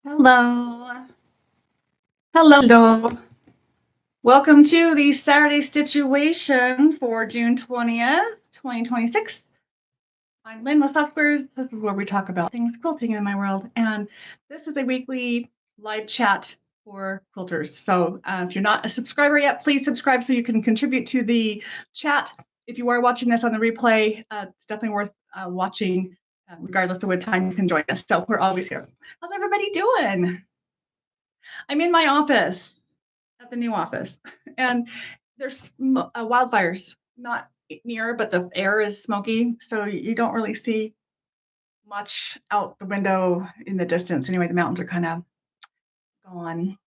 Hello. Hello. Welcome to the Saturday Stitch-uation for June 20th, 2026. I'm Lynne with Softsquares. This is where we talk about things quilting in my world. And this is a weekly live chat for quilters. So if you're not a subscriber yet, please subscribe so you can contribute to the chat. If you are watching this on the replay, it's definitely worth watching regardless of what time you can join us. So we're always here. How's everybody doing? I'm in my office, at the new office, and there's wildfires not near, but the air is smoky, so you don't really see much out the window in the distance. Anyway, the mountains are kind of gone.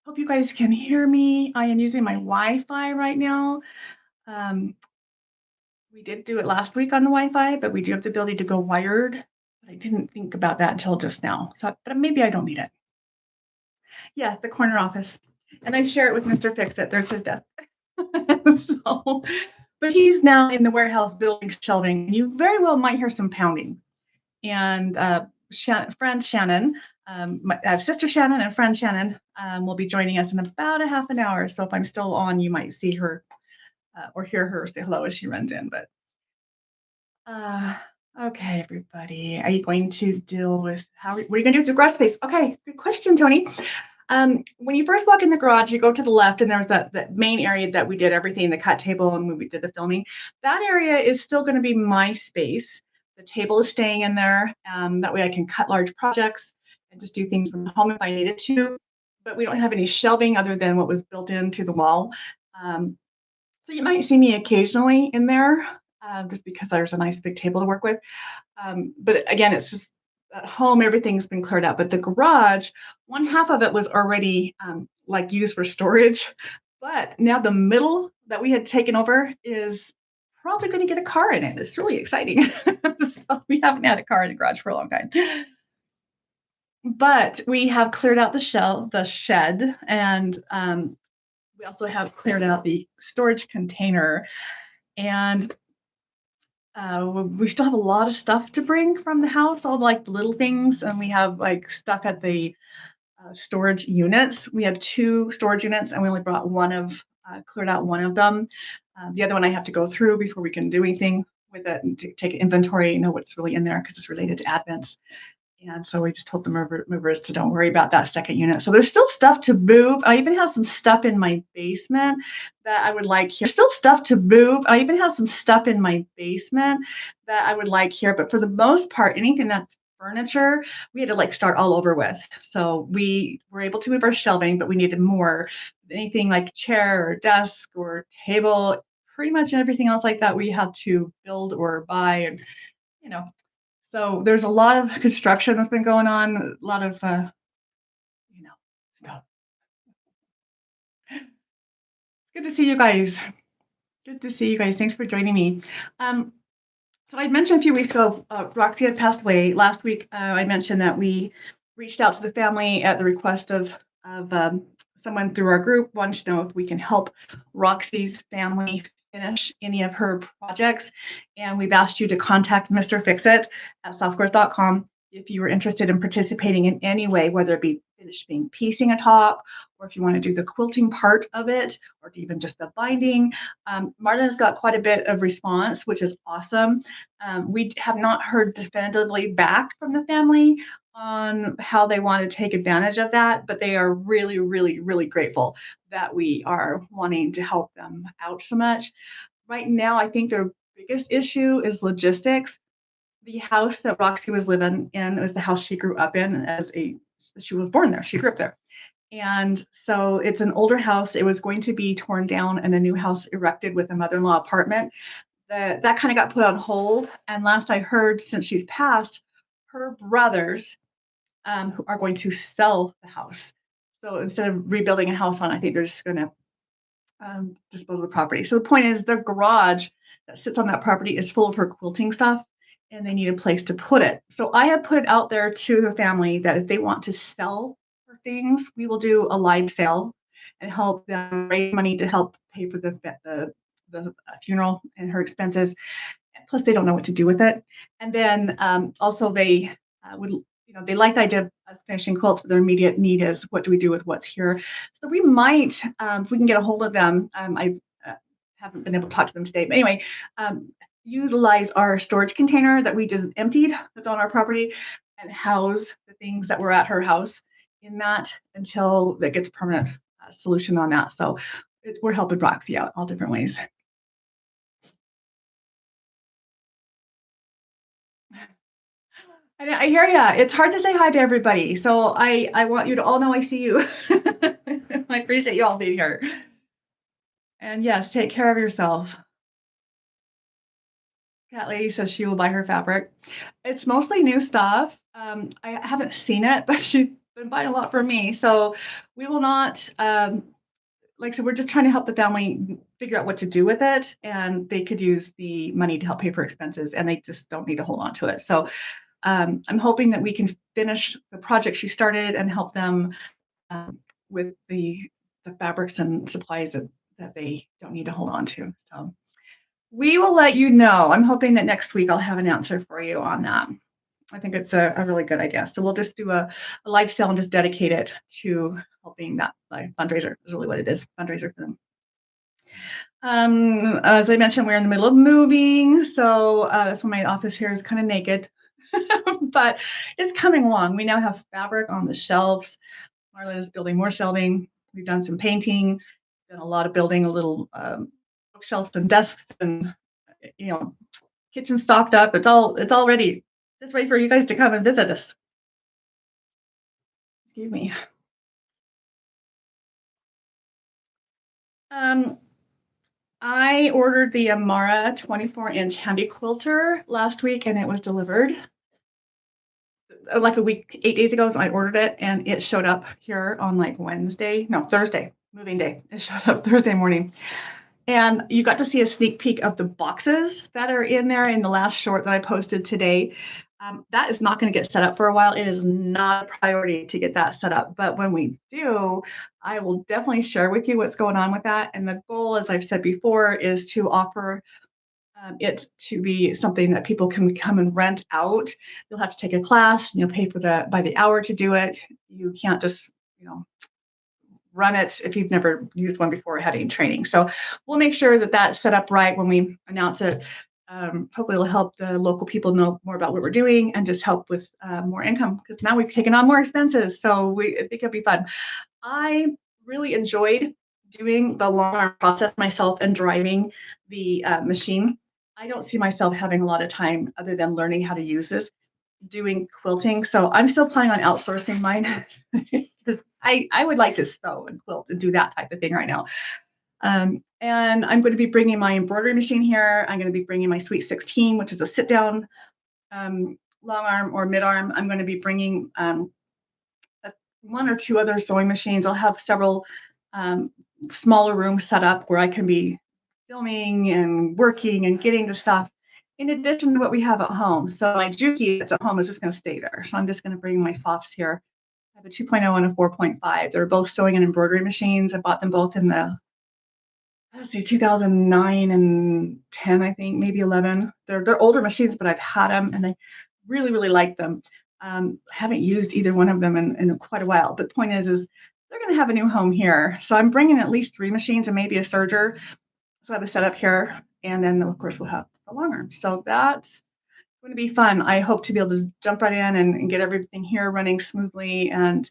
Hope you guys can hear me. I am using my Wi-Fi right now. We did do it last week on the Wi-Fi, but we do have the ability to go wired. But I didn't think about that until just now. So, but maybe I don't need it. Yes, the corner office. And I share it with Mr. Fix-It. There's his desk. So, but he's now in the warehouse building shelving. You very well might hear some pounding. And friend Shannon, I have sister Shannon and friend Shannon will be joining us in about a half an hour. So if I'm still on, you might see her or hear her say hello as she runs in. But okay, everybody, are you going to deal with what are you going to do with the garage space? Okay, good question, Tony. When you first walk in the garage, you go to the left, and there's that main area that we did everything, the cut table, and when we did the filming. That area is still going to be my space. The table is staying in there. That way I can cut large projects and just do things from home if I needed to. But we don't have any shelving other than what was built into the wall. So you might see me occasionally in there just because there's a nice big table to work with. But again, it's just at home, everything's been cleared out. But the garage, one half of it was already like used for storage. But now the middle that we had taken over is probably going to get a car in it. It's really exciting. So we haven't had a car in the garage for a long time. But we have cleared out the shed, and we also have cleared out the storage container. And we still have a lot of stuff to bring from the house, all like the little things, and we have like stuff at the storage units. We have 2 storage units, and we only brought cleared out one of them. The other one I have to go through before we can do anything with it and take inventory, know what's really in there because it's related to advents. And so we just told the movers to don't worry about that second unit. So there's still stuff to move. I even have some stuff in my basement that I would like here. There's still stuff to move. I even have some stuff in my basement that I would like here. But for the most part, anything that's furniture, we had to like start all over with. So we were able to move our shelving, but we needed more. Anything like chair or desk or table, pretty much everything else like that we had to build or buy. And, you know, so there's a lot of construction that's been going on, a lot of, stuff. It's good to see you guys. Good to see you guys. Thanks for joining me. So I mentioned a few weeks ago, Roxy had passed away. Last week, I mentioned that we reached out to the family at the request of someone through our group, wanted to know if we can help Roxy's family finish any of her projects. And we've asked you to contact Mr. Fixit at softsquares.com if you were interested in participating in any way, whether it be finishing piecing a top, or if you want to do the quilting part of it, or even just the binding. Marlon's got quite a bit of response, which is awesome. We have not heard definitively back from the family on how they want to take advantage of that, but they are really, really, really grateful that we are wanting to help them out so much. Right now, I think their biggest issue is logistics. The house that Roxy was living in was the house she grew up in she was born there. She grew up there. And so it's an older house. It was going to be torn down and a new house erected with a mother-in-law apartment. That kind of got put on hold. And last I heard, since she's passed, her brothers who are going to sell the house. So instead of rebuilding a house on, I think they're just going to dispose of the property. So the point is, their garage that sits on that property is full of her quilting stuff, and they need a place to put it. So I have put it out there to the family that if they want to sell her things, we will do a live sale and help them raise money to help pay for the funeral and her expenses. Plus, they don't know what to do with it. And then also they would, they like the idea of us finishing quilts, but their immediate need is what do we do with what's here? So we might, if we can get a hold of them, I haven't been able to talk to them today, but anyway, utilize our storage container that we just emptied that's on our property and house the things that were at her house in that until that gets a permanent solution on that. So we're helping Roxy out all different ways. I hear ya. It's hard to say hi to everybody. So I want you to all know I see you. I appreciate you all being here. And yes, take care of yourself. Cat Lady says she will buy her fabric. It's mostly new stuff. I haven't seen it, but she's been buying a lot for me. So we will not, like I said, we're just trying to help the family figure out what to do with it. And they could use the money to help pay for expenses and they just don't need to hold on to it. So I'm hoping that we can finish the project she started and help them with the fabrics and supplies that they don't need to hold on to. So we will let you know. I'm hoping that next week I'll have an answer for you on that. I think it's a really good idea. So we'll just do a live sale and just dedicate it to helping that fundraiser is really what it is, fundraiser for them. As I mentioned, we're in the middle of moving. So that's why my office here is kind of naked, but it's coming along. We now have fabric on the shelves. Marla is building more shelving. We've done some painting, done a lot of building, a little bookshelves and desks and kitchen stocked up. It's all ready. Just ready for you guys to come and visit us. Excuse me. I ordered the Amara 24-inch handy quilter last week and it was delivered like a week, 8 days ago. So I ordered it and it showed up here on like Thursday, moving day. It showed up Thursday morning. And you got to see a sneak peek of the boxes that are in there in the last short that I posted today. That is not going to get set up for a while. It is not a priority to get that set up. But when we do, I will definitely share with you what's going on with that. And the goal, as I've said before, is to offer it to be something that people can come and rent out. You'll have to take a class, pay for by the hour to do it. You can't just, run it if you've never used one before or had any training. So we'll make sure that that's set up right when we announce it. Hopefully it'll help the local people know more about what we're doing and just help with more income because now we've taken on more expenses. So I think it'll be fun. I really enjoyed doing the long arm process myself and driving the machine. I don't see myself having a lot of time other than learning how to use this doing quilting. So I'm still planning on outsourcing mine because I would like to sew and quilt and do that type of thing right now. And I'm going to be bringing my embroidery machine here. I'm going to be bringing my Sweet 16, which is a sit down long arm or mid arm. I'm going to be bringing one or two other sewing machines. I'll have several smaller rooms set up where I can be filming and working and getting to stuff in addition to what we have at home. So my Juki that's at home is just going to stay there. So I'm just going to bring my FOFs here. I have a 2.0 and a 4.5. They're both sewing and embroidery machines. I bought them both in the 2009 and 10, I think, maybe 11. They're older machines, but I've had them and I really, really like them. Haven't used either one of them in quite a while. But the point is they're going to have a new home here. So I'm bringing at least 3 machines and maybe a serger. So I have a setup here. And then, of course, we'll have a long arm. So that's going to be fun. I hope to be able to jump right in and get everything here running smoothly. And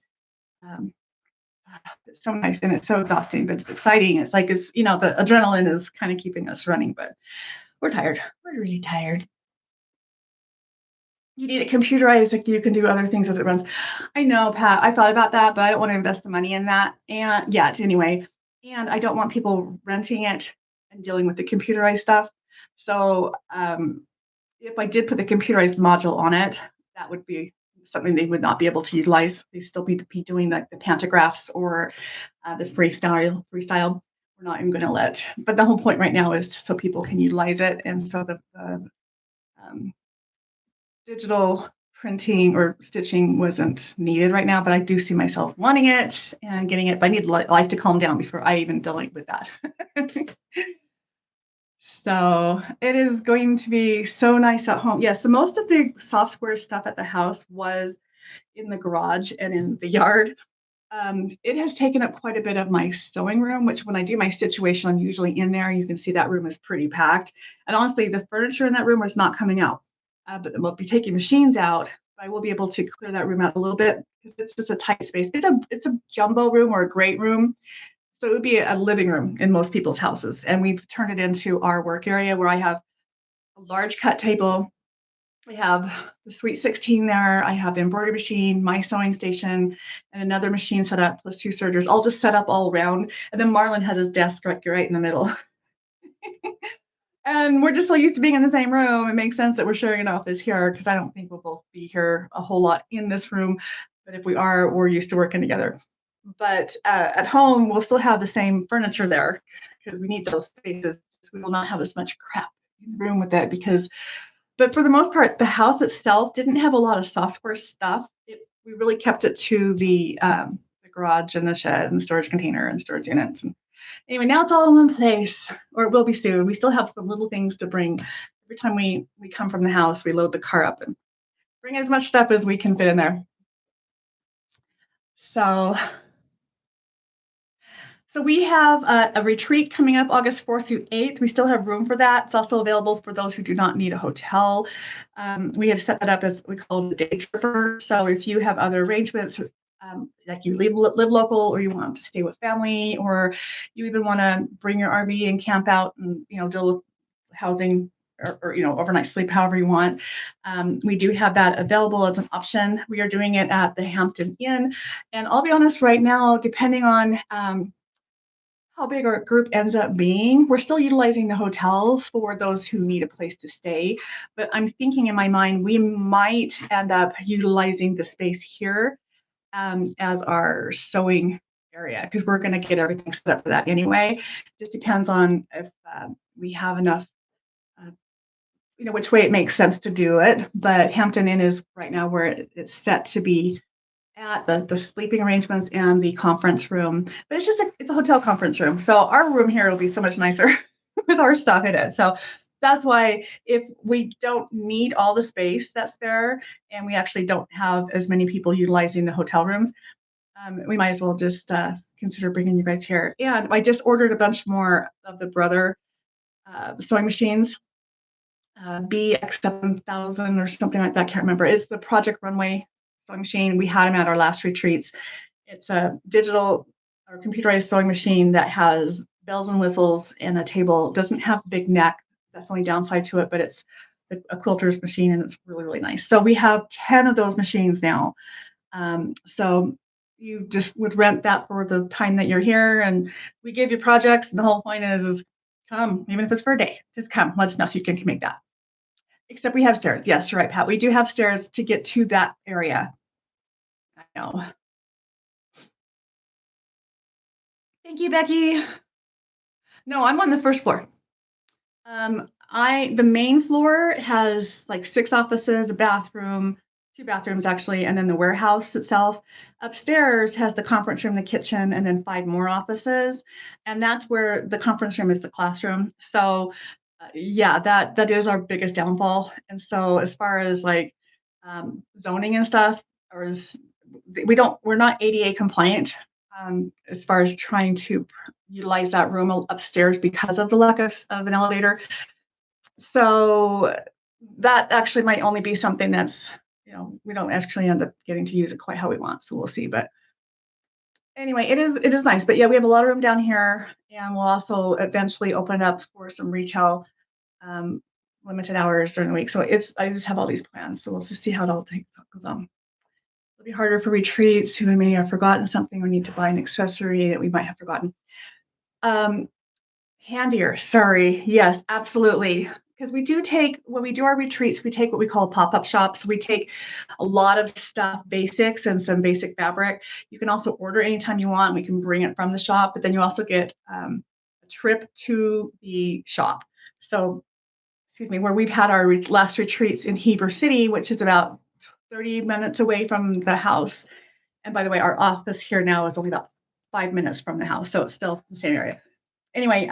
it's so nice and it's so exhausting, but it's exciting. It's like, the adrenaline is kind of keeping us running, but we're tired. We're really tired. You need it computerized, like you can do other things as it runs. I know, Pat, I thought about that, but I don't want to invest the money in that and yet anyway. And I don't want people renting it and dealing with the computerized stuff. So if I did put the computerized module on it, that would be something they would not be able to utilize. They still need to be doing like the pantographs or the freestyle. We're not even going to let. But the whole point right now is so people can utilize it, and so the digital printing or stitching wasn't needed right now. But I do see myself wanting it and getting it. But I need life to calm down before I even delete with that. So it is going to be so nice at home. Yeah, so most of the soft square stuff at the house was in the garage and in the yard. It has taken up quite a bit of my sewing room, which when I do my stitch-uation, I'm usually in there. You can see that room is pretty packed. And honestly, the furniture in that room is not coming out. But we'll be taking machines out. I will be able to clear that room out a little bit because it's just a tight space. It's a jumbo room or a great room. So it would be a living room in most people's houses. And we've turned it into our work area where I have a large cut table. We have the Sweet 16 there. I have the embroidery machine, my sewing station, and another machine set up, plus 2 sergers, all just set up all around. And then Marlon has his desk right in the middle. And we're just so used to being in the same room. It makes sense that we're sharing an office here because I don't think we'll both be here a whole lot in this room. But if we are, we're used to working together. But at home, we'll still have the same furniture there because we need those spaces. We will not have as much crap in the room with it but for the most part, the house itself didn't have a lot of soft square stuff. We really kept it to the garage and the shed and the storage container and storage units. And anyway, now it's all in one place, or it will be soon. We still have some little things to bring. Every time we come from the house, we load the car up and bring as much stuff as we can fit in there. So we have a retreat coming up August 4th through 8th. We still have room for that. It's also available for those who do not need a hotel. We have set that up as we call it a day tripper. So if you have other arrangements, like you live local, or you want to stay with family, or you even want to bring your RV and camp out and deal with housing or overnight sleep, however you want. We do have that available as an option. We are doing it at the Hampton Inn, and I'll be honest, right now, depending on how big our group ends up being, we're still utilizing the hotel for those who need a place to stay. But I'm thinking in my mind, we might end up utilizing the space here as our sewing area because we're going to get everything set up for that anyway. Just depends on if we have enough, which way it makes sense to do it. But Hampton Inn is right now where it's set to be at the sleeping arrangements and the conference room, but it's a hotel conference room. So our room here will be so much nicer with our stuff in it. So that's why if we don't need all the space that's there and we actually don't have as many people utilizing the hotel rooms, we might as well just consider bringing you guys here. And I just ordered a bunch more of the Brother sewing machines, BX7000 or something like that. Can't remember. It's the Project Runway sewing machine. We had them at our last retreats. It's a digital or computerized sewing machine that has bells and whistles and a table. It doesn't have a big neck. That's the only downside to it, but it's a quilter's machine and it's really, really nice. So we have 10 of those machines now. So you just would rent that for the time that you're here, and we give you projects, and the whole point is come, even if it's for a day, just come. Let us know if you can make that. Except we have stairs. Yes, you're right, Pat. We do have stairs to get to that area. I know. Thank you, Becky. No, I'm on the first floor. The main floor has like 6 offices, a bathroom, 2 bathrooms actually, and then the warehouse itself. Upstairs has the conference room, the kitchen, and then 5 more offices. And that's where the conference room is the classroom. So yeah, that is our biggest downfall. And so as far as like zoning and stuff, we're not ADA compliant as far as trying to utilize that room upstairs because of the lack of an elevator. So that actually might only be something that's, we don't actually end up getting to use it quite how we want. So we'll see. But anyway, it is nice. But yeah, we have a lot of room down here, and we'll also eventually open it up for some retail limited hours during the week. So I just have all these plans. So we'll just see how it all goes on. It'll be harder for retreats who may have forgotten something or need to buy an accessory that we might have forgotten. Handier, sorry. Yes, absolutely. Because when we do our retreats, we take what we call pop-up shops. We take a lot of stuff, basics and some basic fabric. You can also order anytime you want. We can bring it from the shop, but then you also get a trip to the shop. So, where we've had our last retreats in Heber City, which is about 30 minutes away from the house. And by the way, our office here now is only about 5 minutes from the house, so it's still the same area. Anyway,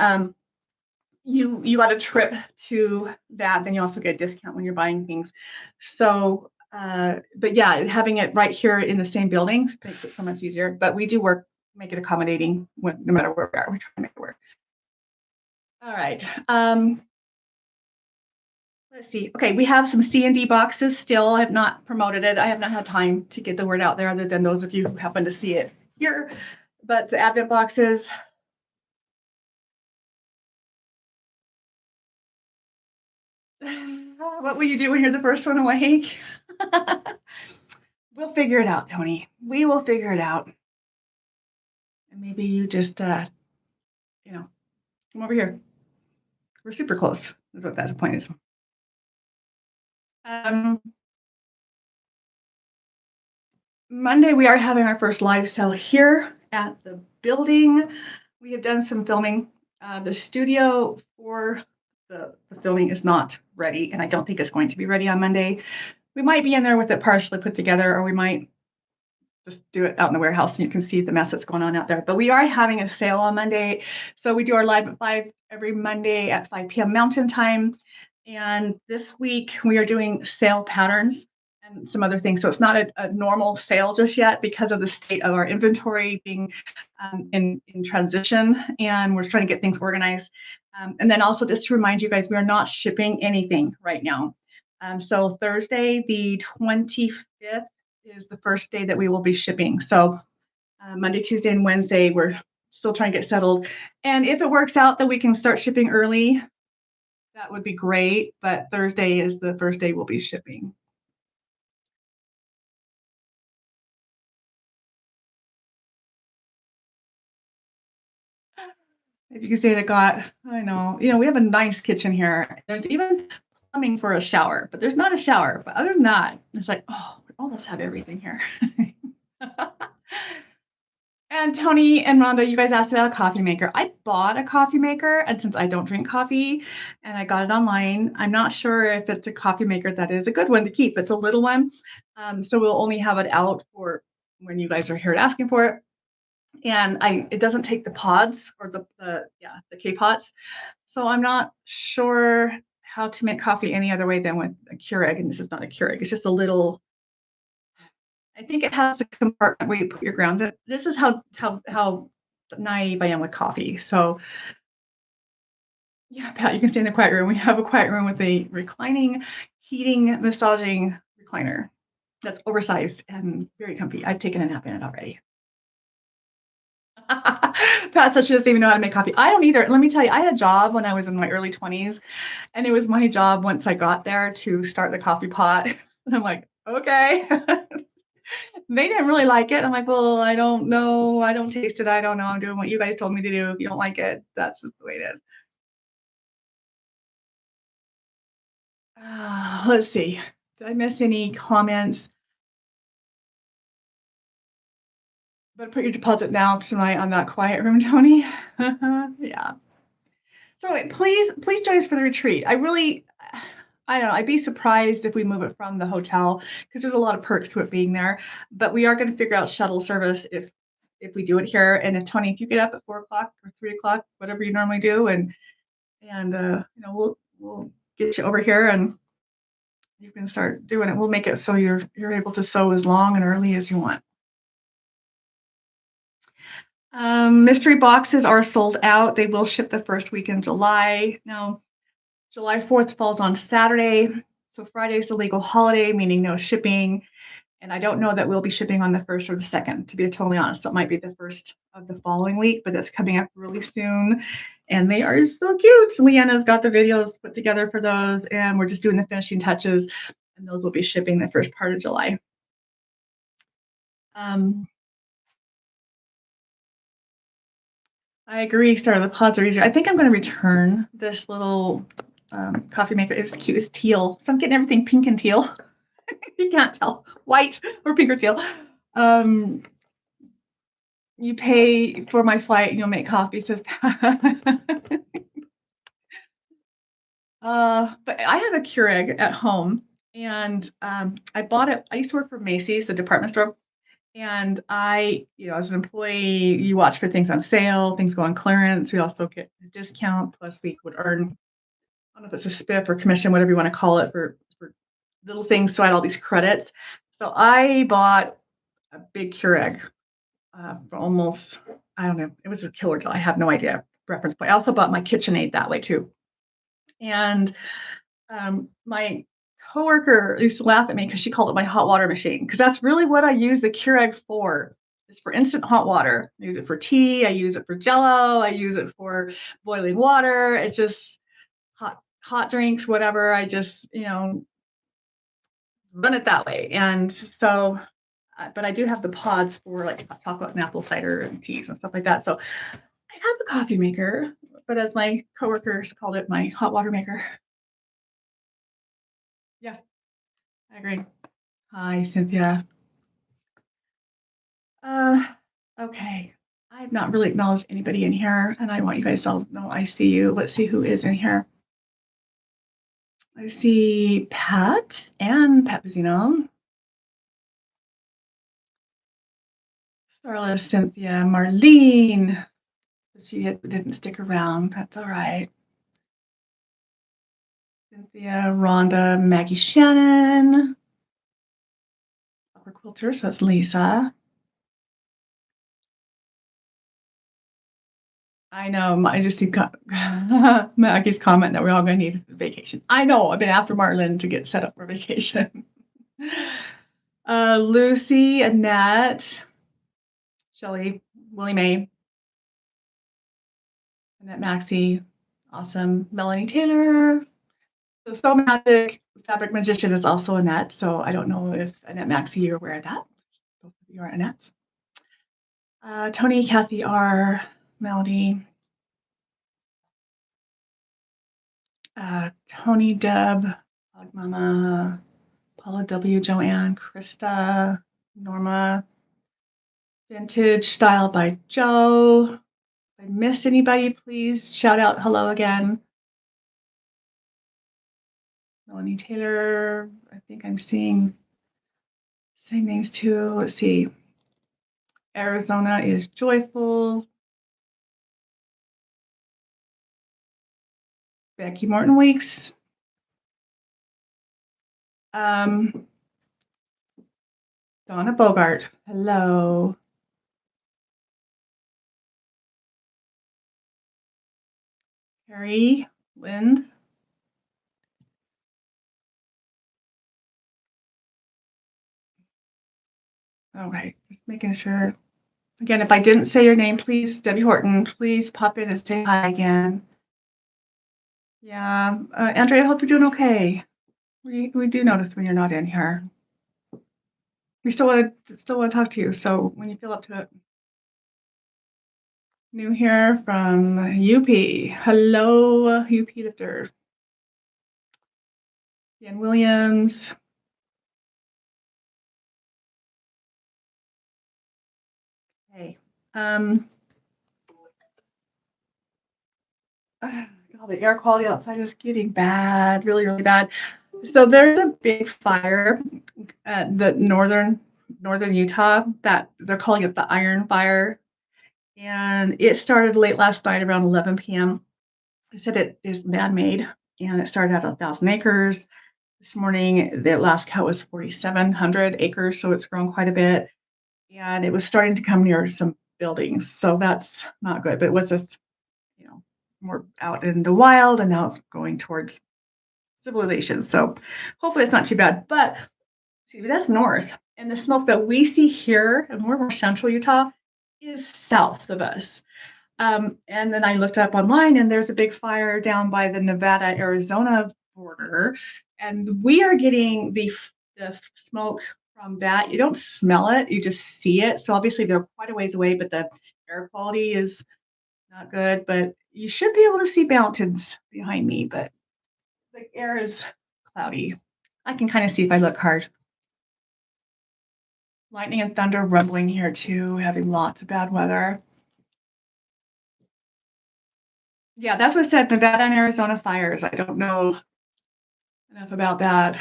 you got a trip to that, then you also get a discount when you're buying things. So But yeah, having it right here in the same building makes it so much easier. But we do make it accommodating no matter where we are. We try to make it work. All right. Let's see. Okay, we have some C&D boxes still. I have not promoted it. I have not had time to get the word out there other than those of you who happen to see it here. But the Advent boxes. What will you do when you're the first one awake? We'll figure it out, Tony. We will figure it out. And maybe you just, come over here. We're super close, is what that point is. Monday, we are having our first live sale here at the building. We have done some filming. The studio for the filming is not ready, and I don't think it's going to be ready on Monday. We might be in there with it partially put together, or we might just do it out in the warehouse and you can see the mess that's going on out there. But we are having a sale on Monday. So we do our live at 5 every Monday at 5 p.m. Mountain Time. And this week we are doing sale patterns and some other things. So it's not a normal sale just yet because of the state of our inventory being in transition, and we're trying to get things organized. And then also just to remind you guys, we are not shipping anything right now. So Thursday, the 25th, is the first day that we will be shipping. So Monday, Tuesday, and Wednesday, we're still trying to get settled. And if it works out that we can start shipping early, that would be great. But Thursday is the first day we'll be shipping. If you can see it, I know, we have a nice kitchen here. There's even plumbing for a shower, but there's not a shower. But other than that, it's like, oh, we almost have everything here. And Tony and Rhonda, you guys asked about a coffee maker. I bought a coffee maker, and since I don't drink coffee and I got it online, I'm not sure if it's a coffee maker that is a good one to keep. It's a little one. So we'll only have it out for when you guys are here asking for it. And it doesn't take the pods or the K-pots. So I'm not sure how to make coffee any other way than with a Keurig. And this is not a Keurig. It's just a little, I think it has a compartment where you put your grounds in. This is how naive I am with coffee. So yeah, Pat, you can stay in the quiet room. We have a quiet room with a reclining, heating, massaging recliner that's oversized and very comfy. I've taken a nap in it already. Pat says she doesn't even know how to make coffee. I don't either. Let me tell you, I had a job when I was in my early 20s, and it was my job once I got there to start the coffee pot. And I'm like, okay. They didn't really like it. I'm like, well, I don't know. I don't taste it. I don't know. I'm doing what you guys told me to do. If you don't like it, that's just the way it is. Let's see. Did I miss any comments? But put your deposit now tonight on that quiet room, Tony. Yeah. So please join us for the retreat. I don't know. I'd be surprised if we move it from the hotel because there's a lot of perks to it being there. But we are going to figure out shuttle service if we do it here. And if Tony, if you get up at 4 o'clock or 3 o'clock, whatever you normally do, and we'll get you over here and you can start doing it. We'll make it so you're able to sew as long and early as you want. Mystery boxes are sold out. They will ship the first week in July. Now, July 4th falls on Saturday, so Friday is a legal holiday, meaning no shipping. And I don't know that we'll be shipping on the 1st or the 2nd, to be totally honest. So it might be the 1st of the following week, but that's coming up really soon. And they are so cute. Leanna's got the videos put together for those, and we're just doing the finishing touches, and those will be shipping the first part of July. I agree, Star. The pods are easier. I think I'm going to return this little coffee maker. It was cute. It's teal. So I'm getting everything pink and teal. You can't tell. White or pink or teal. You pay for my flight and you'll make coffee, says Pat. But I have a Keurig at home, and I bought it. I used to work for Macy's, the department store. And I, as an employee, you watch for things on sale, things go on clearance. We also get a discount. Plus, we would earn, I don't know if it's a spiff or commission, whatever you want to call it, for little things so I had all these credits. So I bought a big Keurig for almost, I don't know, it was a killer deal. I have no idea reference point. I also bought my KitchenAid that way too. And my coworker used to laugh at me because she called it my hot water machine, because that's really what I use the Keurig for. It's for instant hot water. I use it for tea. I use it for Jello. I use it for boiling water. It's just hot drinks, whatever. I just run it that way. And so, but I do have the pods for like chocolate and apple cider and teas and stuff like that. So I have a coffee maker, but as my coworkers called it, my hot water maker. Yeah, I agree. Hi, Cynthia. Okay. I've not really acknowledged anybody in here, and I want you guys all to know I see you. Let's see who is in here. I see Pat and Pat Pizzino. Starla, Cynthia, Marlene. She didn't stick around. That's all right. Cynthia, Rhonda, Maggie Shannon. Upper Quilters, so that's Lisa. I know. I just see Maggie's comment that we're all going to need a vacation. I know. I've been after Marlene to get set up for vacation. Lucy, Annette, Shelly, Willie Mae, Annette Maxey, awesome. Melanie Taylor. So Magic Fabric Magician is also Annette. So I don't know if Annette Maxey, you're aware of that. Both of you are Annettes. Tony, Kathy R, Melody. Tony, Deb, Hog Mama, Paula W, Joanne, Krista, Norma, Vintage Style by Joe. If I missed anybody, please shout out hello again. Melanie Taylor, I think I'm seeing same names too. Let's see. Arizona is Joyful. Becky Morton Weeks. Donna Bogart. Hello. Carrie Lind. All right, just making sure. Again, if I didn't say your name, please, Debbie Horton, please pop in and say hi again. Yeah, Andrea, I hope you're doing okay. We do notice when you're not in here. We still want to talk to you. So when you feel up to it. New here from UP. Hello, UP Lifter. Dan Williams. Hey. The air quality outside is getting bad, really, really bad. So there's a big fire at the northern Utah that they're calling it the Iron Fire. And it started late last night around 11 p.m. They said it is man-made, and it started at 1,000 acres. This morning, the last count was 4,700 acres, so it's grown quite a bit. And it was starting to come near some buildings, so that's not good. But it was just, more out in the wild, and now it's going towards civilization. So hopefully it's not too bad. But see, that's north, and the smoke that we see here, and we're more central Utah, is south of us. And then I looked up online, and there's a big fire down by the Nevada-Arizona border, and we are getting the smoke from that. You don't smell it, you just see it. So obviously they're quite a ways away, but the air quality is not good. But you should be able to see mountains behind me, but the air is cloudy. I can kind of see if I look hard. Lightning and thunder rumbling here too, having lots of bad weather. Yeah, that's what it said, Nevada and Arizona fires. I don't know enough about that.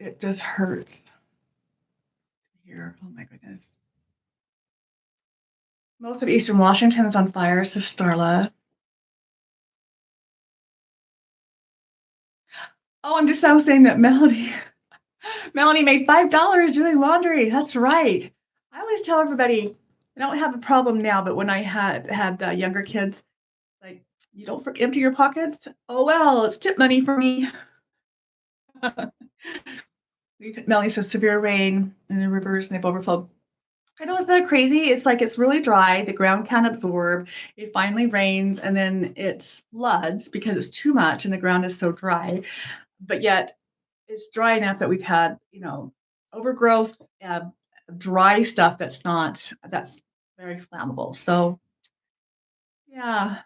It just hurts here. Oh my goodness. Most of Eastern Washington is on fire, says Starla. Oh, I'm just now saying that Melanie made $5 doing laundry. That's right. I always tell everybody I don't have a problem now, but when I had younger kids, like you don't empty your pockets. Oh well, it's tip money for me. Melanie says severe rain and the rivers and they've overflowed. I know, isn't that crazy? It's like it's really dry. The ground can't absorb. It finally rains and then it floods because it's too much and the ground is so dry. But yet it's dry enough that we've had, overgrowth, dry stuff that's very flammable. So yeah.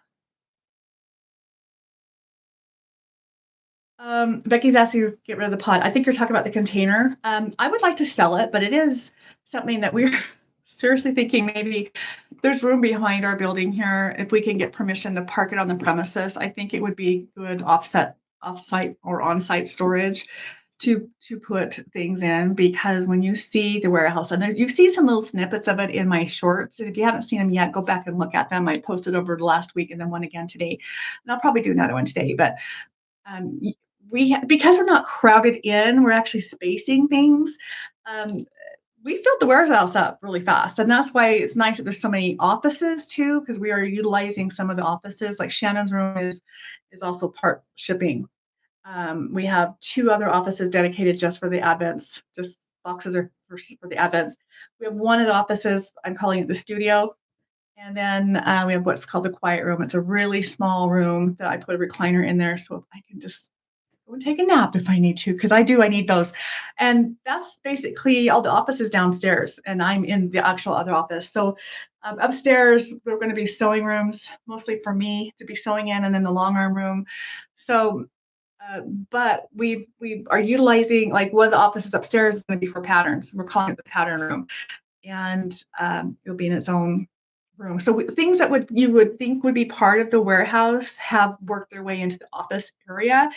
Becky's asking you to get rid of the pot. I think you're talking about the container. I would like to sell it, but it is something that we're seriously thinking maybe there's room behind our building here. If we can get permission to park it on the premises, I think it would be good offsite or on-site storage to put things in, because when you see the warehouse, and there, you see some little snippets of it in my shorts, and if you haven't seen them yet, go back and look at them. I posted over the last week and then one again today, and I'll probably do another one today. But um, because we're not crowded in, we're actually spacing things. Um, we filled the warehouse up really fast, and that's why it's nice that there's so many offices too, because we are utilizing some of the offices. Like Shannon's room is also part shipping. We have 2 other offices dedicated just for the advents, just boxes are for the advents. We have one of the offices, I'm calling it the studio. And then we have what's called the quiet room. It's a really small room that I put a recliner in there so I can just go and take a nap if I need to, because I need those. And that's basically all the offices downstairs, and I'm in the actual other office. So upstairs, there are going to be sewing rooms, mostly for me to be sewing in, and then the long arm room. So but we are utilizing, like, one of the offices upstairs is going to be for patterns. We're calling it the pattern room, and it'll be in its own room. So things that you would think would be part of the warehouse have worked their way into the office area,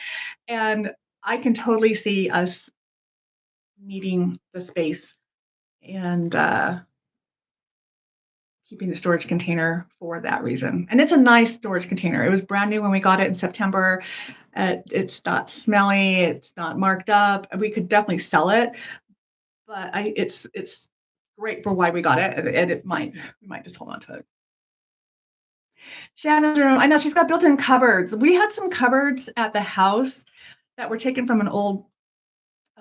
and I can totally see us needing the space and keeping the storage container for that reason. And it's a nice storage container. It was brand new when we got it in September. It's not smelly. It's not marked up. We could definitely sell it, but it's great for why we got it, and we might just hold on to it. Shannon's room. I know she's got built-in cupboards. We had some cupboards at the house that were taken from an old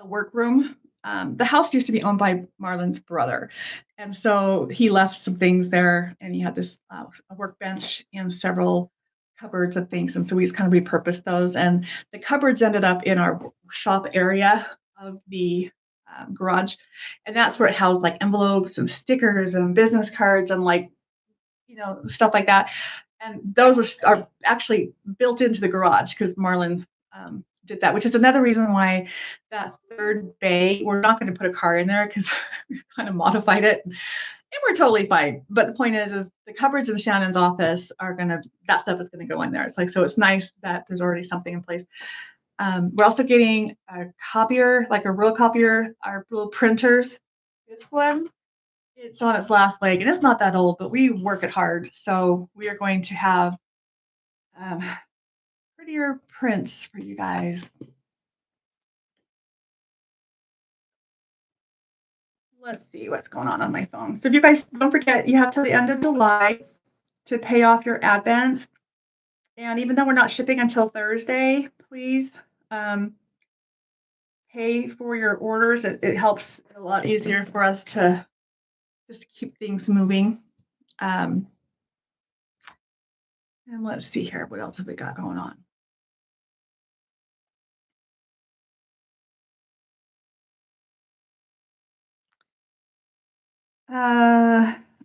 workroom. The house used to be owned by Marlon's brother, and so he left some things there, and he had this a workbench and several cupboards of things, and so we just kind of repurposed those, and the cupboards ended up in our shop area of the garage, and that's where it housed like envelopes and stickers and business cards and, like, stuff like that. And those are actually built into the garage because Marlon did that, which is another reason why that third bay, we're not going to put a car in there because we've kind of modified it, and we're totally fine. But the point is the cupboards in Shannon's office that stuff is going to go in there. It's like, so it's nice that there's already something in place. We're also getting a copier, like a real copier, our little printers. This one, it's on its last leg, and it's not that old, but we work it hard. So we are going to have prettier prints for you guys. Let's see what's going on my phone. So if you guys don't forget, you have till the end of July to pay off your advents. And even though we're not shipping until Thursday, please pay for your orders. It helps a lot easier for us to just keep things moving. And let's see here. What else have we got going on?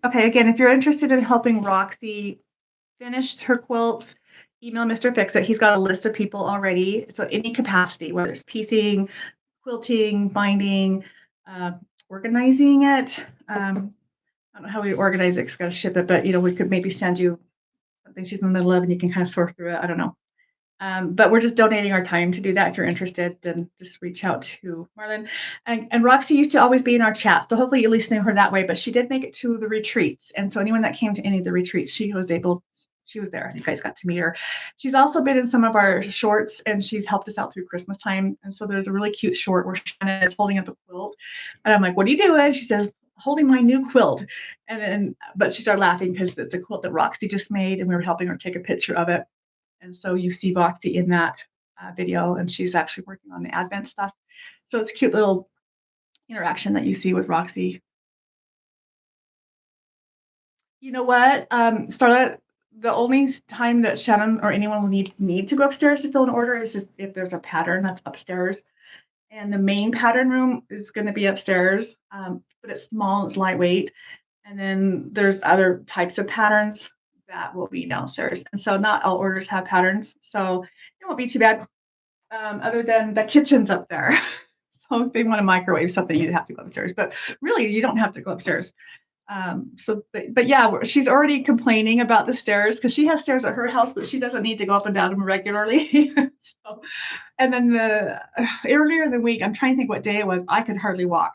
Okay, again, if you're interested in helping Roxy finish her quilts, email Mr. Fix-It. He's got a list of people already. So any capacity, whether it's piecing, quilting, binding, organizing it. I don't know how we organize it because we've got to ship it, but we could maybe send you something she's in the middle of and you can kind of sort through it. I don't know. But we're just donating our time to do that. If you're interested, then just reach out to Marlon. And Roxy used to always be in our chat, so hopefully you at least knew her that way. But she did make it to the retreats, and so anyone that came to any of the retreats, she was able she was there. You guys got to meet her. She's also been in some of our shorts, and she's helped us out through Christmas time. And so there's a really cute short where Shannon is holding up a quilt, and I'm like, "What are you doing?" She says, "Holding my new quilt." And then, but she started laughing because it's a quilt that Roxy just made, and we were helping her take a picture of it. And so you see Roxy in that video, and she's actually working on the Advent stuff. So it's a cute little interaction that you see with Roxy. You know what, Starla, the only time that Shannon or anyone will need to go upstairs to fill an order is just if there's a pattern that's upstairs. And the main pattern room is going to be upstairs, but it's small, it's lightweight. And then there's other types of patterns that will be downstairs. And so not all orders have patterns, so it won't be too bad, other than the kitchen's up there. So if they want to microwave something, you'd have to go upstairs. But really, you don't have to go upstairs. But yeah, she's already complaining about the stairs because she has stairs at her house, but she doesn't need to go up and down them regularly. So, and then earlier in the week, I'm trying to think what day it was, I could hardly walk.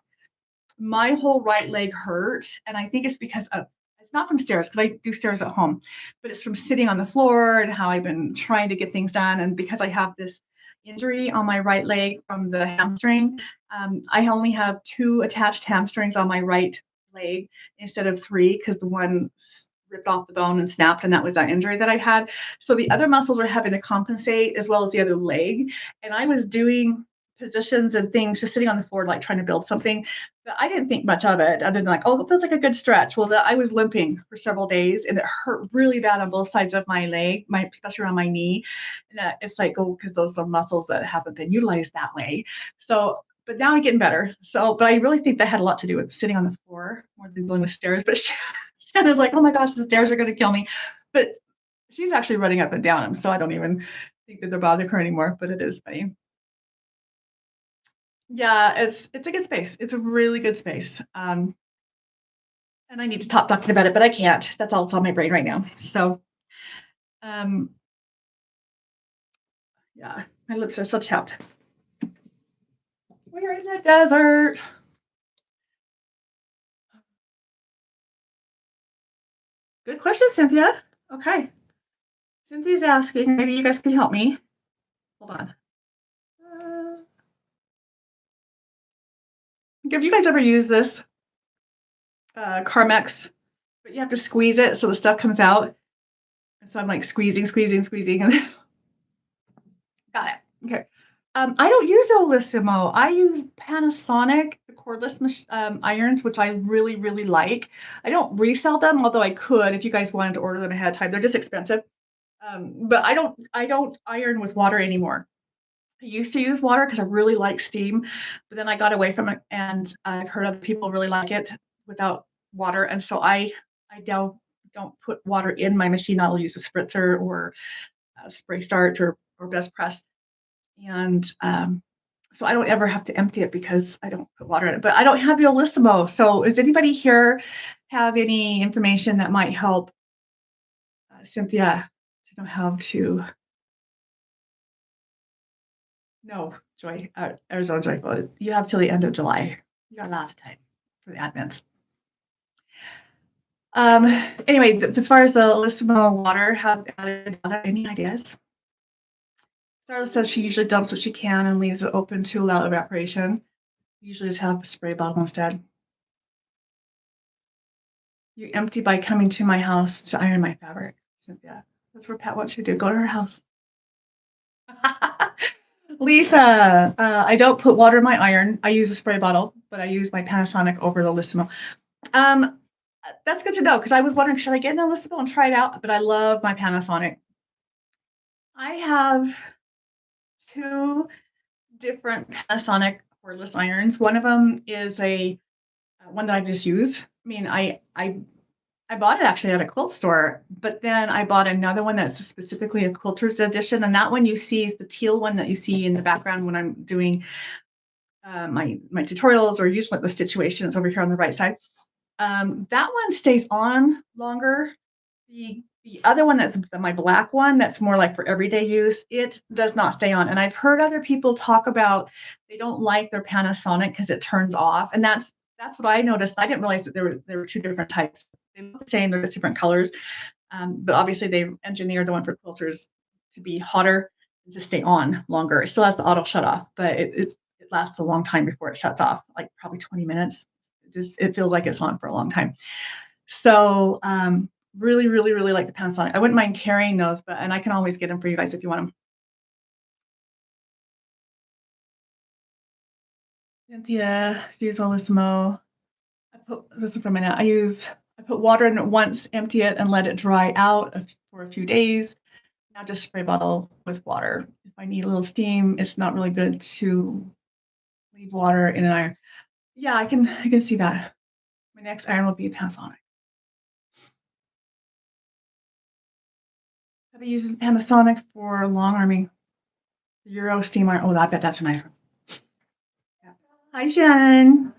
My whole right leg hurt, and I think it's because it's not from stairs because I do stairs at home, but it's from sitting on the floor and how I've been trying to get things done. And because I have this injury on my right leg from the hamstring, I only have 2 attached hamstrings on my right leg instead of 3 because the one ripped off the bone and snapped, and that was that injury that I had. So the other muscles are having to compensate as well as the other leg. And I was doing positions and things just sitting on the floor, like trying to build something that I didn't think much of it other than like, oh, it feels like a good stretch. Well, I was limping for several days, and it hurt really bad on both sides of my leg, especially around my knee. And it's like, oh, because those are muscles that haven't been utilized that way. So, but now I'm getting better. So, but I really think that had a lot to do with sitting on the floor more than dealing with stairs. But Shannon's like, oh my gosh, the stairs are going to kill me. But she's actually running up and down them, so I don't even think that they're bothering her anymore. But it is funny. Yeah, it's a good space. It's a really good space. And I need to stop talking about it, but I can't. That's all that's on my brain right now. So, yeah, my lips are so chapped. We're in the desert. Good question, Cynthia. Okay. Cynthia's asking, maybe you guys can help me. Hold on. Have you guys ever used this Carmex? But you have to squeeze it so the stuff comes out. And so I'm like squeezing. And got it. Okay. I don't use Olissimo. I use Panasonic cordless irons, which I really, really like. I don't resell them, although I could if you guys wanted to order them ahead of time. They're just expensive. But I don't iron with water anymore. I used to use water because I really like steam, but then I got away from it, and I've heard other people really like it without water, and so I don't put water in my machine. I'll use a spritzer or a spray start or best press, and so I don't ever have to empty it because I don't put water in it. But I don't have the Olissimo. So does anybody here have any information that might help Cynthia to know how to? No, Joy, Arizona Joyful. You have till the end of July. You got lots of time for the advents. Anyway, as far as the Olissimo water, have any ideas? Starla says she usually dumps what she can and leaves it open to allow evaporation. Usually just have a spray bottle instead. You empty by coming to my house to iron my fabric, Cynthia. That's where Pat wants you to do. Go to her house. Lisa, I don't put water in my iron. I use a spray bottle, but I use my Panasonic over the Olissimo. That's good to know because I was wondering, should I get an Olissimo and try it out? But I love my Panasonic. I have 2 different Panasonic cordless irons. One of them is a one that I just use. I mean, I bought it actually at a quilt store, but then I bought another one that's specifically a quilters edition, and that one you see is the teal one that you see in the background when I'm doing my tutorials or usually the Stitch-uation is over here on the right side. That one stays on longer. The other one that's my black one that's more like for everyday use, it does not stay on. And I've heard other people talk about they don't like their Panasonic because it turns off, and that's what I noticed. I didn't realize that there were 2 different types. They look the same, they're just different colors. But obviously they engineered the one for quilters to be hotter and to stay on longer. It still has the auto shut off, but it lasts a long time before it shuts off, like probably 20 minutes. It feels like it's on for a long time. So really, really, really like the Panasonic. I wouldn't mind carrying those, and I can always get them for you guys if you want them. Cynthia, Fusolissimo. This is from my net. I put water in it once, empty it, and let it dry out for a few days. Now just spray bottle with water. If I need a little steam, it's not really good to leave water in an iron. Yeah, I can see that. My next iron will be a Panasonic. I've been using Panasonic for long arming. Euro steam iron. Oh, I bet that's a nice one. Yeah. Hi, Jen.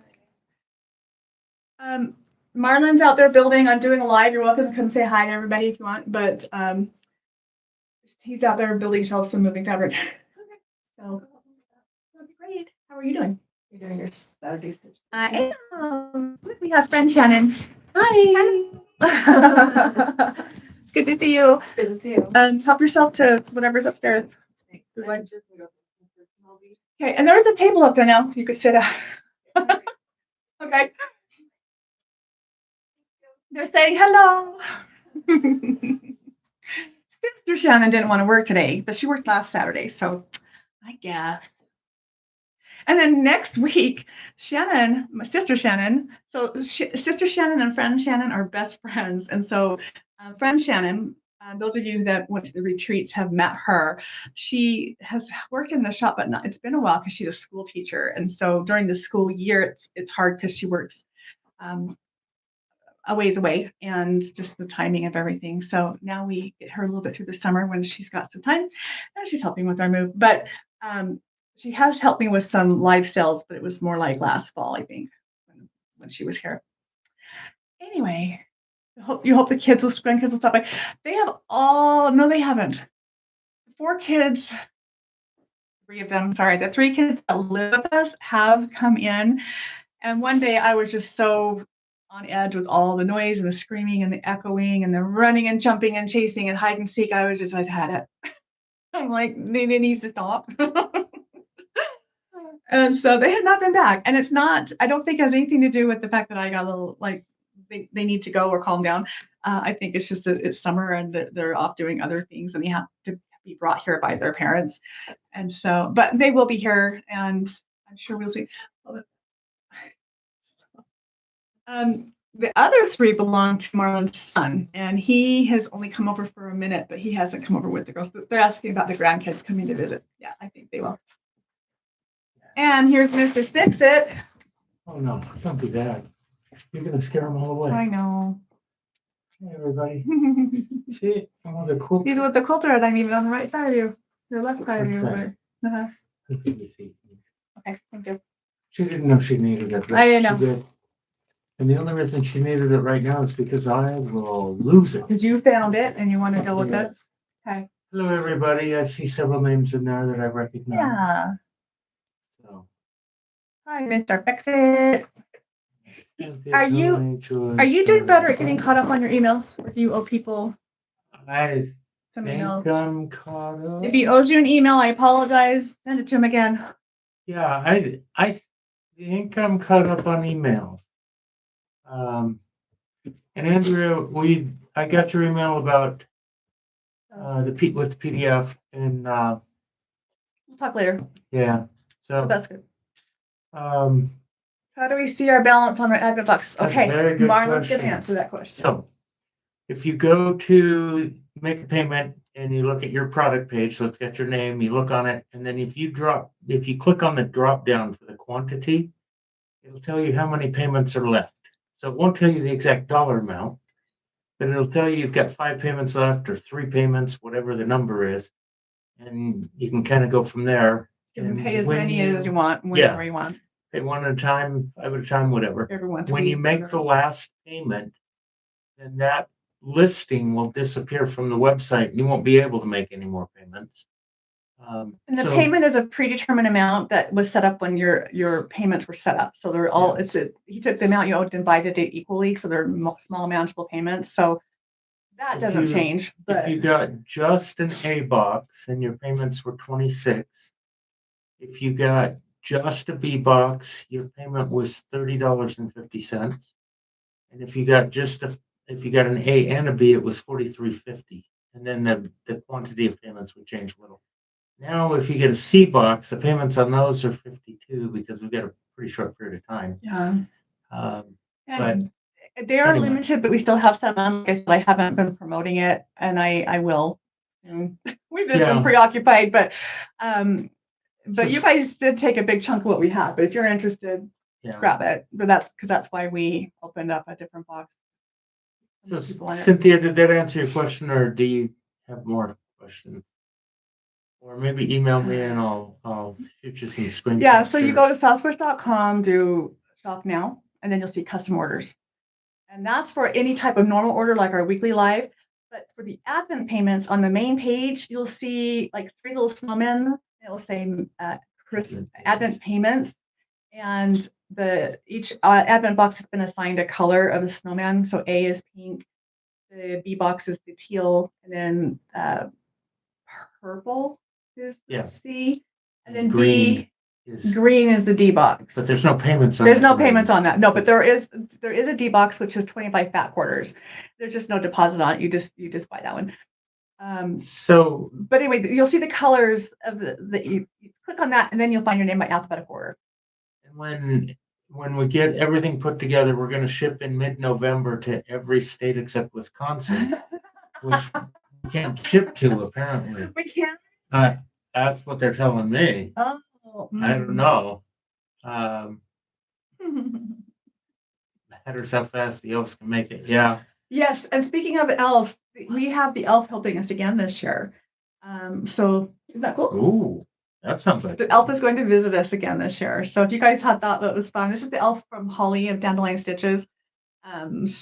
Marlon's out there building. I'm doing a live. You're welcome to come say hi to everybody if you want. But he's out there building shelves and moving fabric. So that'd be great. How are you doing? You're doing your Saturday Stitch. I am. We have friend Shannon. Hi. It's good to see you. It's good to see you. Help yourself to whatever's upstairs. Okay, and there's a table up there now. You could sit at. Okay. They're saying hello. Sister Shannon didn't want to work today, but she worked last Saturday, so I guess. And then next week, Shannon, my sister Shannon, so Sister Shannon and friend Shannon are best friends. And so friend Shannon, those of you that went to the retreats have met her. She has worked in the shop, but it's been a while because she's a school teacher. And so during the school year, it's hard because she works a ways away and just the timing of everything. So now we get her a little bit through the summer when she's got some time and she's helping with our move. But she has helped me with some live sales, but it was more like last fall, I think, when she was here. Anyway, you hope the grandkids will stop by. They have no, they haven't. 4 kids, 3 of them, sorry, the 3 kids that live with us have come in. And one day I was just so on edge with all the noise and the screaming and the echoing and the running and jumping and chasing and hide and seek. I'd had it. I'm like, they need to stop. And so they have not been back. And it's not, I don't think it has anything to do with the fact that I got a little, like, they need to go or calm down. I think it's just that it's summer and they're off doing other things and they have to be brought here by their parents. And so, but they will be here and I'm sure we'll see. The other 3 belong to Marlon's son, and he has only come over for a minute, but he hasn't come over with the girls. They're asking about the grandkids coming to visit. Yeah, I think they will. And here's Mr. Fix-It. Oh, no, don't do that. You're going to scare them all away. I know. Hey, everybody. See, I'm with the quilt. He's with the quilter, and I'm even on the right side of you. Your left side of you. Okay. Uh-huh. Okay, thank you. She didn't know she needed it. I didn't know. She did. And the only reason she needed it right now is because I will lose it. Because you found it and you want to deal with it. Okay. Hello, everybody. I see several names in there that I recognize. Yeah. So. Hi, Mr. Fix-It. Are you doing better at getting caught up on your emails, or do you owe people I some think emails? I'm caught up. If he owes you an email, I apologize. Send it to him again. Yeah, I think I'm caught up on emails. And Andrea, I got your email about the PDF, and we'll talk later. yeah, so that's good. How do we see our balance on our advent box? Okay, Marlon's going to answer that question. So, if you go to make a payment and you look at your product page, so it's got your name, you look on it, and then if you click on the drop down for the quantity, it'll tell you how many payments are left. So it won't tell you the exact dollar amount, but it'll tell you you've got 5 payments left or 3 payments, whatever the number is. And you can kind of go from there. You can pay as many as you want, whenever you want. Pay 1 at a time, 5 at a time, whatever. When you make the last payment, then that listing will disappear from the website and you won't be able to make any more payments. And the payment is a predetermined amount that was set up when your payments were set up. So they're all, he took the amount you owed and divided it equally. So they're small manageable payments. So That If doesn't you- change, but If you got just an A box and your payments were 26, if you got just a B box, your payment was $30.50. And if you got if you got an A and a B, it was $43.50. And then the quantity of payments would change a little. Now, if you get a C box, the payments on those are 52 because we've got a pretty short period of time. yeah. But And they are anyway. limited, but we still have some. Like I said, I haven't been promoting it, and I will. We've just been preoccupied, but you guys did take a big chunk of what we have. But if you're interested, grab it. But that's why we opened up a different box. So Cynthia, did that answer your question, or do you have more questions? Or maybe email me and I'll shoot you some screen. Yeah, so you go to softsquares.com, do shop now, and then you'll see custom orders. And that's for any type of normal order like our weekly live. But for the advent payments on the main page, you'll see like 3 little snowmen. It will say advent payments. And each advent box has been assigned a color of the snowman. So A is pink, the B box is the teal, and then purple is the C, and then green is the D box. But there's no payments on There's no payments on that. No, but there is a D box which is 25 fat quarters. There's just no deposit on it. You just buy that one. But anyway, you'll see the colors of you click on that, and then you'll find your name by alphabetical order. And when we get everything put together, we're going to ship in mid-November to every state except Wisconsin, which we can't ship to apparently. We can't. That's what they're telling me. Oh, I don't know. Matters how fast the elves can make it. Yeah. Yes, and speaking of elves, we have the elf helping us again this year. So isn't that cool? Ooh, that sounds like the elf is going to visit us again this year. So if you guys had thought that was fun, this is the elf from Holly of Dandelion Stitches.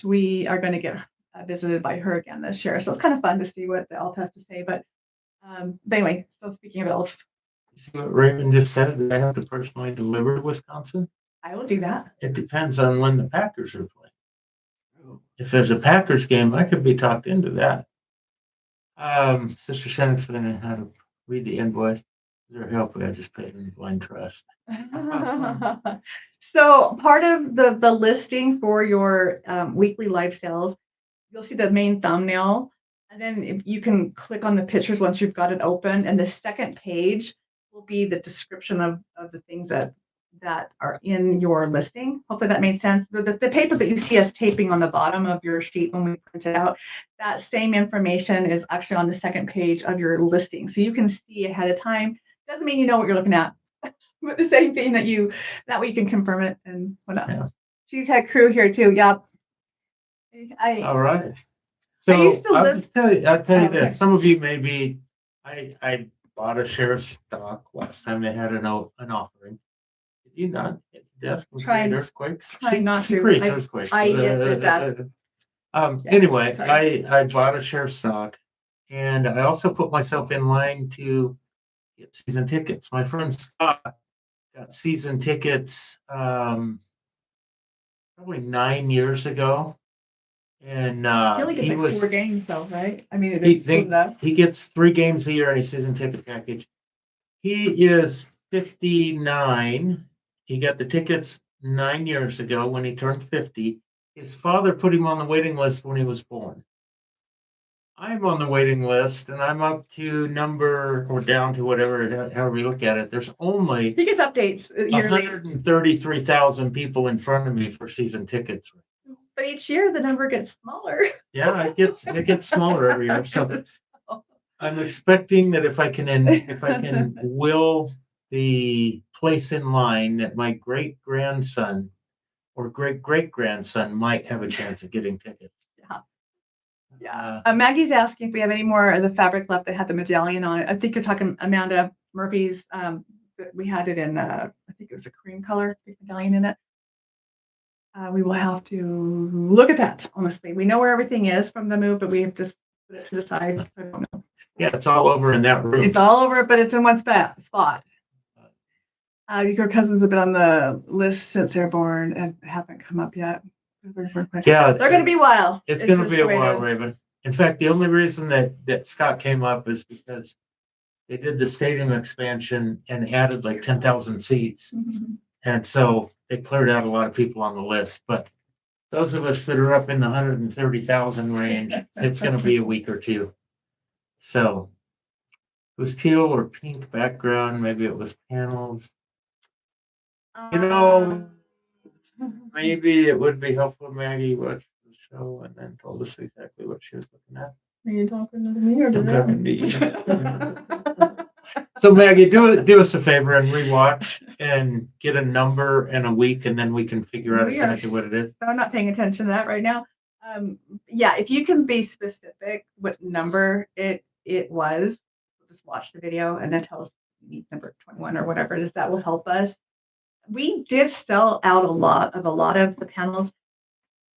We are going to get visited by her again this year. So it's kind of fun to see what the elf has to say. But anyway, so speaking of elves. You see what Raven just said? That I have to personally deliver to Wisconsin? I will do that. It depends on when the Packers are playing. If there's a Packers game, I could be talked into that. Sister Shannon's going to how to read the invoice. Their help, I just paid in blind trust. So part of the listing for your weekly live sales, you'll see the main thumbnail, and then if you can click on the pictures once you've got it open, and the second page will be the description of the things that are in your listing. Hopefully that made sense. The paper that you see us taping on the bottom of your sheet when we print it out, that same information is actually on the second page of your listing. So you can see ahead of time. Doesn't mean you know what you're looking at, but the same thing that way you can confirm it and whatnot. Yeah. She's had crew here too. Yep. All right. So I'll tell you this. Okay. Some of you may I bought a share of stock last time they had an offering. Did you not hit the desk and create earthquakes? Trying not to. Creates earthquakes. I hit the desk. Anyway, I bought a share of stock, and I also put myself in line to get season tickets. My friend Scott got season tickets probably 9 years ago. And I feel like it's like 4 games though, right? I mean, he gets 3 games a year in his season ticket package. He is 59. He got the tickets 9 years ago when he turned 50. His father put him on the waiting list when he was born. I'm on the waiting list, and I'm up to down to whatever, however you look at it. There's only he gets updates yearly. 133,000 people in front of me for season tickets. But each year the number gets smaller. Yeah, it gets smaller every year. So I'm expecting that if I can will the place in line, that my great grandson or great great grandson might have a chance of getting tickets. Yeah. Maggie's asking if we have any more of the fabric left that had the medallion on it. I think you're talking Amanda Murphy's. We had it in I think it was a cream color medallion in it. We will have to look at that. Honestly, we know where everything is from the move, but we have just put it to the side. So I don't know. Yeah, it's all over in that room. It's all over, but it's in one spot. Your cousins have been on the list since they're born and haven't come up yet. Yeah, they're going to be a while. It's going to be a while, Raven. In fact, the only reason that Scott came up is because they did the stadium expansion and added like 10,000 seats. Mhm. And so they cleared out a lot of people on the list. But those of us that are up in the 130,000 range, it's going to be a week or two. So it was teal or pink background. Maybe it was panels. You know, maybe it would be helpful, Maggie, watch the show and then told us exactly what she was looking at. Are you talking to me or to I'm them? talking to you. So Maggie, do us a favor and rewatch and get a number and a week, and then we can figure out We are exactly what it is. I'm not paying attention to that right now. Yeah, if you can be specific what number it was, just watch the video and then tell us you need number 21 or whatever it is. That will help us. We did sell out a lot of the panels.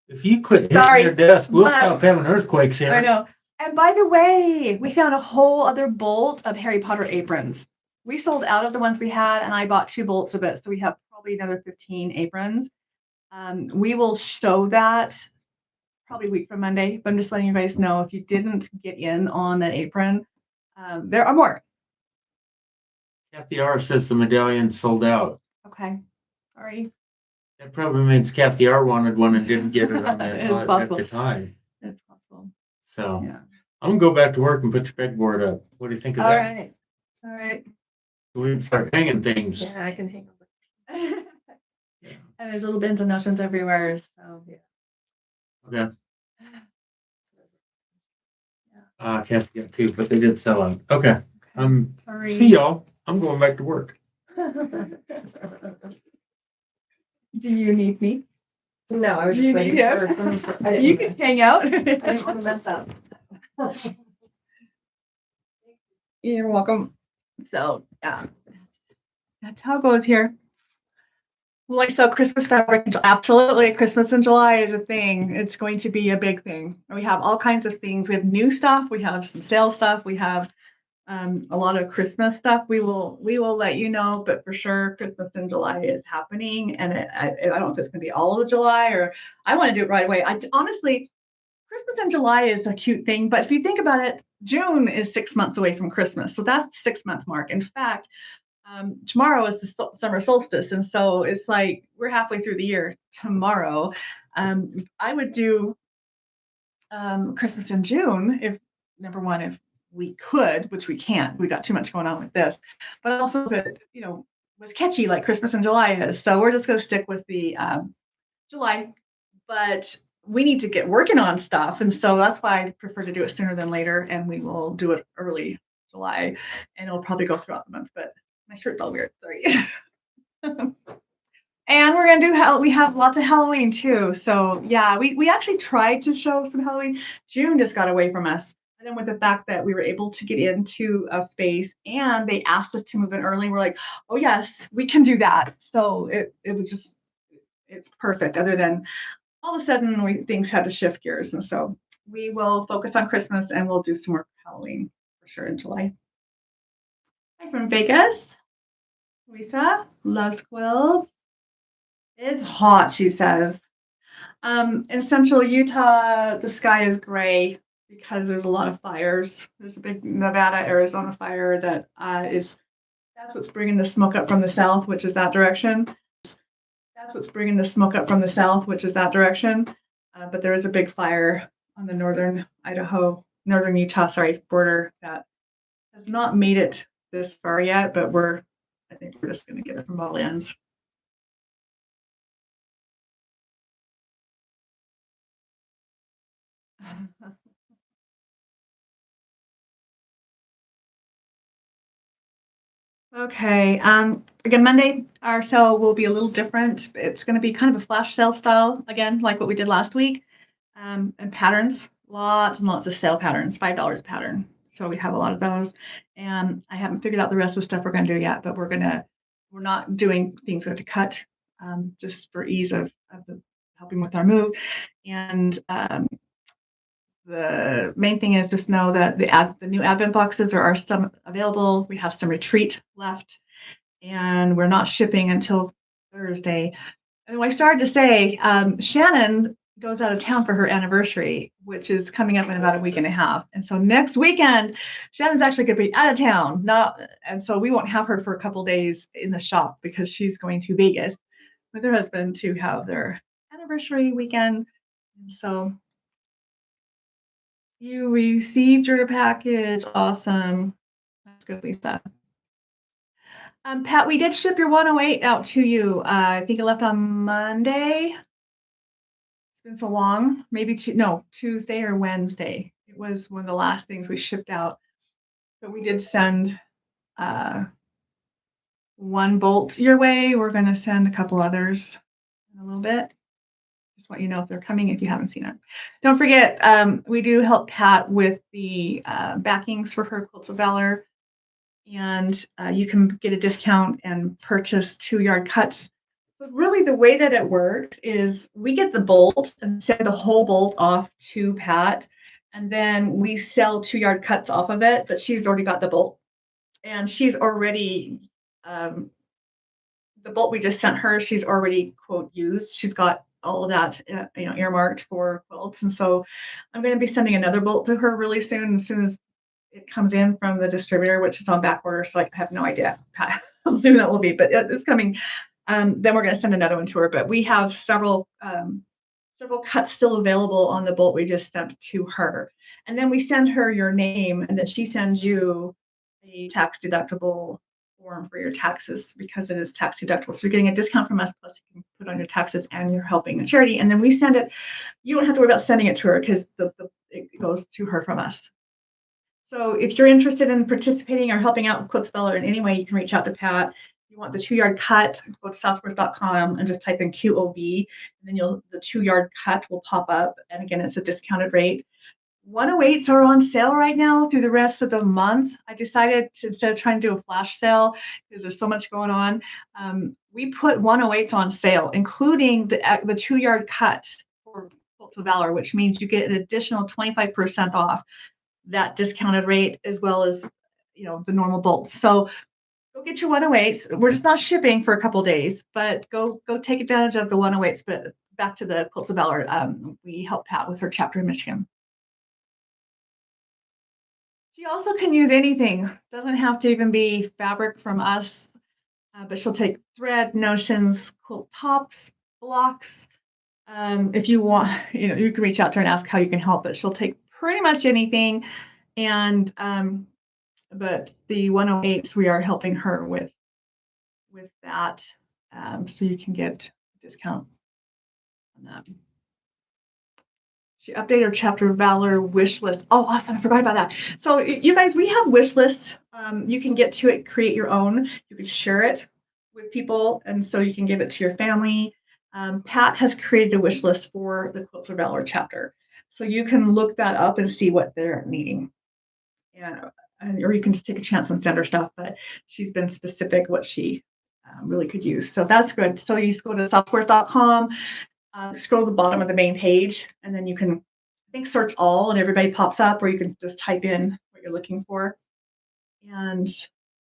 If you quit hitting Sorry, your desk, we'll but- stop having earthquakes here. I know. And by the way, we found a whole other bolt of Harry Potter aprons. We sold out of the ones we had, and I bought 2 bolts of it. So we have probably another 15 aprons. We will show that probably a week from Monday, but I'm just letting you guys know if you didn't get in on that apron, there are more. Kathy R says the medallion sold out. Okay. Sorry. That probably means Kathy R wanted one and didn't get it on It's at possible. the time. It's possible. So Yeah. I'm gonna go back to work and put your pegboard up. What do you think of All that? right. All right. We can start hanging things. Yeah, I can hang on. Yeah. And there's little bins of notions everywhere. So yeah. Okay. Kathy got 2, but they did sell out. Okay. Sorry. See y'all. I'm going back to work. Do you need me? No, I was You just waiting need for him? someone to. You can hang out. I didn't want to mess up. You're welcome. So yeah, that's how it goes here. Like so, Christmas fabric, absolutely. Christmas in July is a thing. It's going to be a big thing. We have all kinds of things. We have new stuff. We have some sale stuff. We have a lot of Christmas stuff. We will let you know, but for sure, Christmas in July is happening. And I don't know if it's going to be all of July or I want to do it right away. Honestly, Christmas in July is a cute thing, but if you think about it, June is 6 months away from Christmas. So that's the 6-month mark. In fact, tomorrow is the summer solstice. And so it's like we're halfway through the year tomorrow. I would do Christmas in June if, number one, if we could, which we can't. We got too much going on with this. But also if it, was catchy like Christmas in July is. So we're just going to stick with the July. But we need to get working on stuff. And so that's why I prefer to do it sooner than later. And we will do it early July. And it'll probably go throughout the month. But my shirt's all weird. Sorry. And we're going to do we have lots of Halloween too. So yeah, we actually tried to show some Halloween. June just got away from us. And then with the fact that we were able to get into a space and they asked us to move in early, we're like, oh yes, we can do that. So it was just, it's perfect. Other than all of a sudden things had to shift gears. And so we will focus on Christmas and we'll do some more Halloween for sure in July. Hi from Vegas. Lisa loves quilts. It's hot, she says. In central Utah, the sky is gray because there's a lot of fires. There's a big Nevada, Arizona fire that's what's bringing the smoke up from the south, which is that direction. That's what's bringing the smoke up from the south, which is that direction. But there is a big fire on the northern Utah, border that has not made it this far yet, but I think we're just going to get it from all ends. Okay. Again, Monday, our sale will be a little different. It's going to be kind of a flash sale style, again, like what we did last week. And patterns, lots and lots of sale patterns, $5 a pattern. So we have a lot of those. And I haven't figured out the rest of the stuff we're going to do yet, but we're not doing things we have to cut, just for ease of helping with our move. And the main thing is just know that the new Advent boxes are still available. We have some retreat left, and we're not shipping until Thursday. And I started to say, Shannon, goes out of town for her anniversary, which is coming up in about a week and a half. And so next weekend, Shannon's actually going to be out of town. And so we won't have her for a couple days in the shop because she's going to Vegas with her husband to have their anniversary weekend. And so you received your package. Awesome. That's good, Lisa. Pat, we did ship your 108 out to you. I think it left on Monday. It's been so long. Maybe Tuesday or Wednesday. It was one of the last things we shipped out. But we did send one bolt your way. We're going to send a couple others in a little bit. Just want you to know if they're coming if you haven't seen it. Don't forget, we do help Pat with the backings for her Quilts of Valor. And you can get a discount and purchase 2-yard cuts. So really the way that it works is we get the bolt and send the whole bolt off to Pat. And then we sell 2-yard cuts off of it, but she's already got the bolt. And she's already, the bolt we just sent her, she's already, quote, used. She's got all of that, earmarked for quilts. And so I'm going to be sending another bolt to her really soon, as soon as it comes in from the distributor, which is on back order. So I have no idea how soon that will be, but it's coming. Then we're going to send another one to her, but we have several cuts still available on the bolt we just sent to her. And then we send her your name, and then she sends you a tax deductible form for your taxes because it is tax deductible. So you're getting a discount from us, plus you can put on your taxes and you're helping a charity. And then we send it, you don't have to worry about sending it to her because it goes to her from us. So if you're interested in participating or helping out with Quilts of Valor in any way, you can reach out to Pat. If you want the 2-yard cut, go to softsquares.com and just type in QOV, and then the 2-yard cut will pop up. And again, it's a discounted rate. 108s are on sale right now through the rest of the month. I decided to, instead of trying to do a flash sale, because there's so much going on, we put 108s on sale, including the 2-yard cut for Quilts of Valor, which means you get an additional 25% off that discounted rate, as well as the normal bolts. So go get your 108s. We're just not shipping for a couple days, but go take advantage of the 108s. But back to the Quilts of Valor, we help Pat with her chapter in Michigan. She also can use anything. Doesn't have to even be fabric from us, but she'll take thread, notions, quilt tops, blocks. If you want, you can reach out to her and ask how you can help, but she'll take pretty much anything. And but the 108s, we are helping her with that, so you can get a discount on that. She updated her chapter Valor wish list. Oh, awesome! I forgot about that. So you guys, we have wish lists. You can get to it, create your own. You can share it with people, and so you can give it to your family. Pat has created a wish list for the Quilts of Valor chapter, so you can look that up and see what they're needing. Or you can just take a chance and send her stuff, but she's been specific what she really could use. So that's good. So you just go to softsquares.com, scroll to the bottom of the main page, and then you can, I think, search all and everybody pops up, or you can just type in what you're looking for. And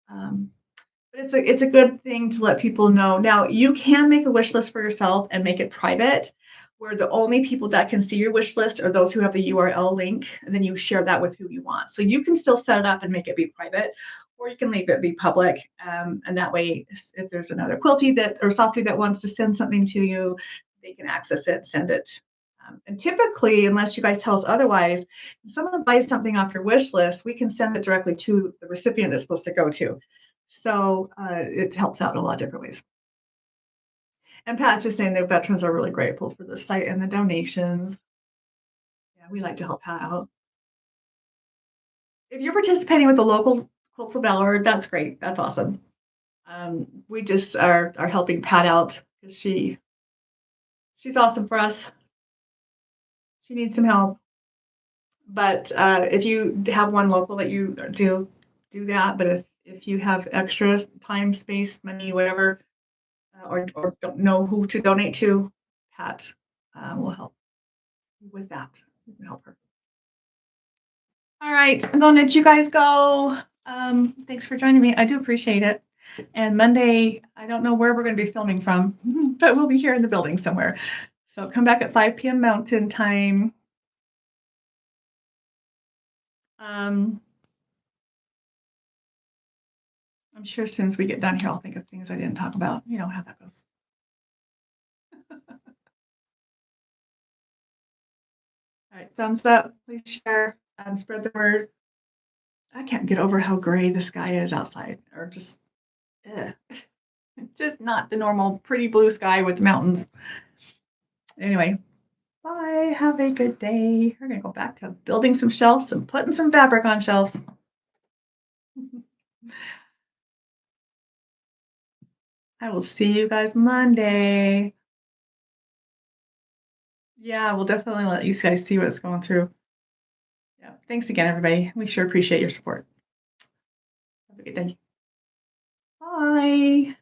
but it's a good thing to let people know. Now, you can make a wish list for yourself and make it private, where the only people that can see your wish list are those who have the URL link, and then you share that with who you want. So you can still set it up and make it be private, or you can leave it be public. And that way, if there's another quilty or softie that wants to send something to you, they can access it, send it. And typically, unless you guys tell us otherwise, if someone buys something off your wish list, we can send it directly to the recipient it's supposed to go to. So it helps out in a lot of different ways. And Pat's just saying that veterans are really grateful for the site and the donations. Yeah, we like to help Pat out. If you're participating with the local Quilts of Valor, that's great. That's awesome. We just are helping Pat out because she's awesome for us. She needs some help. But if you have one local that you do that. But if you have extra time, space, money, whatever, or don't know who to donate to, Pat will help with that. You can help her. All right, I'm going to let you guys go. Thanks for joining me. I do appreciate it. And Monday, I don't know where we're going to be filming from, but we'll be here in the building somewhere. So come back at 5 p.m. Mountain Time. I'm sure as soon as we get done here, I'll think of things I didn't talk about. You know how that goes. All right, thumbs up, please share, spread the word. I can't get over how gray the sky is outside, or just not the normal pretty blue sky with mountains. Anyway, bye. Have a good day. We're gonna go back to building some shelves and putting some fabric on shelves. I will see you guys Monday. Yeah, we'll definitely let you guys see what's going through. Yeah, thanks again, everybody. We sure appreciate your support. Have a good day. Bye.